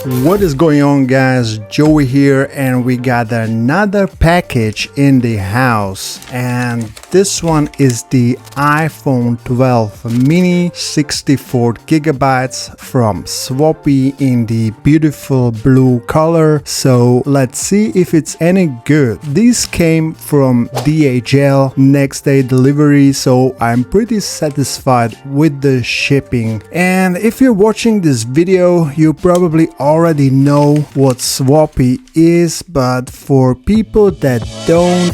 What is going on, guys? Joey here, and we got another package in the house, and this one is the iPhone 12 mini 64 gigabytes from Swappie in the beautiful blue color. So let's see if it's any good. These came from DHL next day delivery, so I'm pretty satisfied with the shipping. And if you're watching this video, you probably already know what Swappie is, but for people that don't,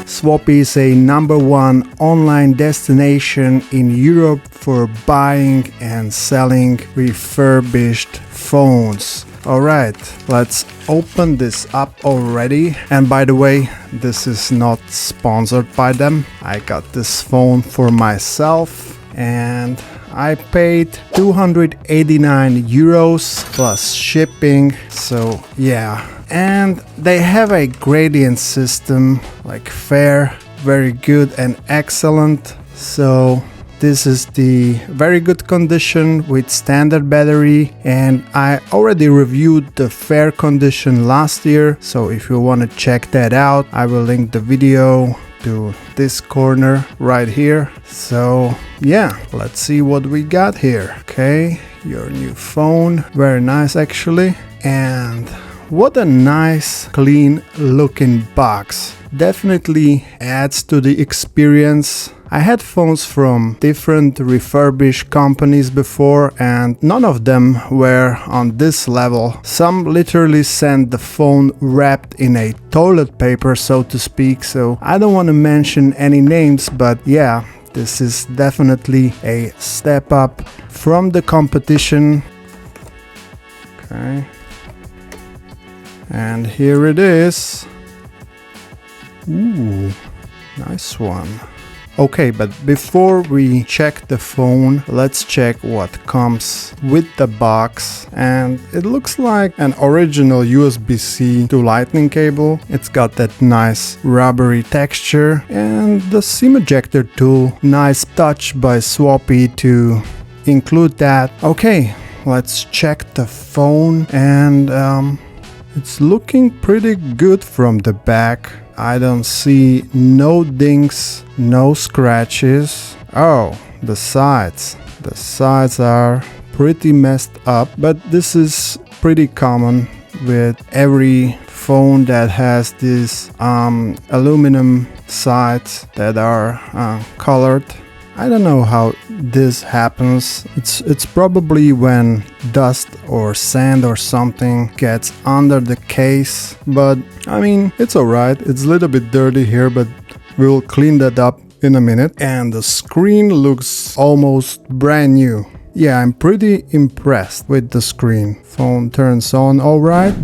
Swappie is a #1 online destination in Europe for buying and selling refurbished phones. Alright, let's open this up already. And by the way, this is not sponsored by them. I got this phone for myself and I paid 289 euros plus shipping. So yeah, and they have a gradient system, like fair, very good and excellent. So this is the very good condition with standard battery, and I already reviewed the fair condition last year, so if you want to check that out, I will link the video to this corner right here. So yeah, let's see what we got here. Okay, your new phone, very nice actually, and what a nice clean looking box. Definitely adds to the experience. I had phones from different refurbished companies before and none of them were on this level. Some literally sent the phone wrapped in a toilet paper, so to speak, so I don't want to mention any names, but yeah, this is definitely a step up from the competition. Okay. And here it is. Ooh, nice one. Okay, but before we check the phone, let's check what comes with the box. And it looks like an original USB-C to lightning cable. It's got that nice rubbery texture and the SIM ejector tool. Nice touch by Swappie to include that. Okay, let's check the phone, and it's looking pretty good from the back. I don't see no dings, no scratches. Oh, the sides. The sides are pretty messed up, but this is pretty common with every phone that has these aluminum sides that are colored. I don't know how this happens. It's probably when dust or sand or something gets under the case, but I mean, it's alright. It's a little bit dirty here, but we'll clean that up in a minute. And the screen looks almost brand new. Yeah, I'm pretty impressed with the screen. Phone turns on alright.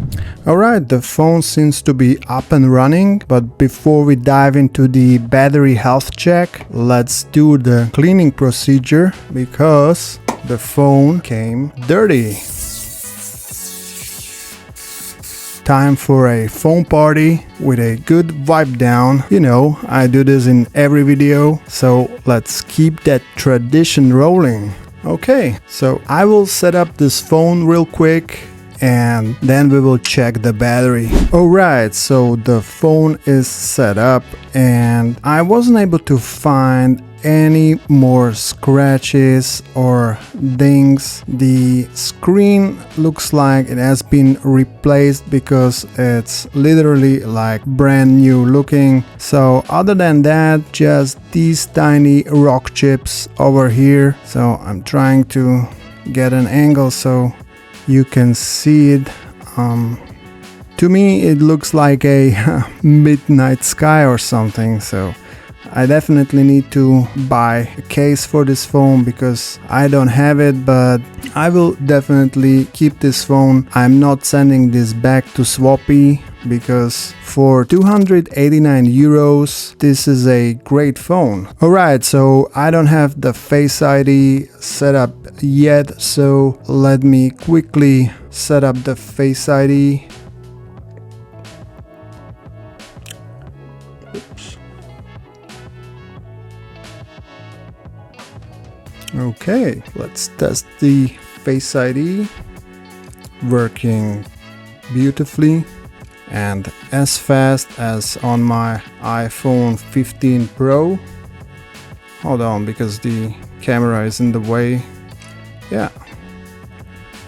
Alright, the phone seems to be up and running, but before we dive into the battery health check, let's do the cleaning procedure because the phone came dirty. Time for a phone party with a good wipe down. You know, I do this in every video, so let's keep that tradition rolling. Okay, so I will set up this phone real quick and then we will check the battery. Alright, so the phone is set up and I wasn't able to find any more scratches or dings. The screen looks like it has been replaced because it's literally like brand new looking. So other than that, just these tiny rock chips over here. So I'm trying to get an angle so you can see it. To me it looks like a midnight sky or something, so I definitely need to buy a case for this phone because I don't have it, but I will definitely keep this phone. I'm not sending this back to Swappie because for 289 euros this is a great phone. Alright, so I don't have the Face ID set up yet, so let me quickly set up the Face ID. Oops. Okay, let's test the Face ID. Working beautifully and as fast as on my iPhone 15 Pro. Hold on, because the camera is in the way. Yeah,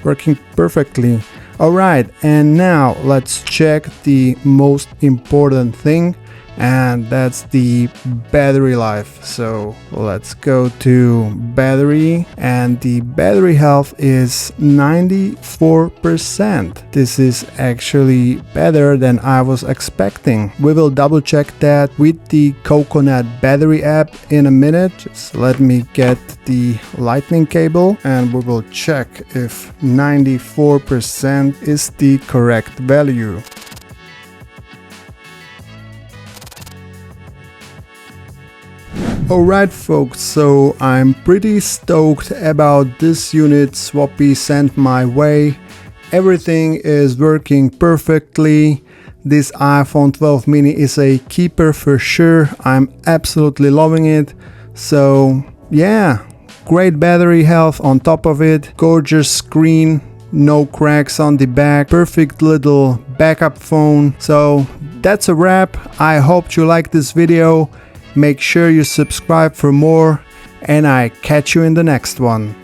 working perfectly. Alright, and now let's check the most important thing, and that's the battery life. So let's go to battery, and the battery health is 94%. This is actually better than I was expecting. We will double check that with the Coconut battery app in a minute. Just let me get the lightning cable and we will check if 94% is the correct value. Alright folks, so I'm pretty stoked about this unit Swappie sent my way. Everything is working perfectly. This iPhone 12 mini is a keeper for sure. I'm absolutely loving it. So yeah, great battery health on top of it, gorgeous screen, no cracks on the back, perfect little backup phone. So that's a wrap. I hope you liked this video. Make sure you subscribe for more, and I catch you in the next one.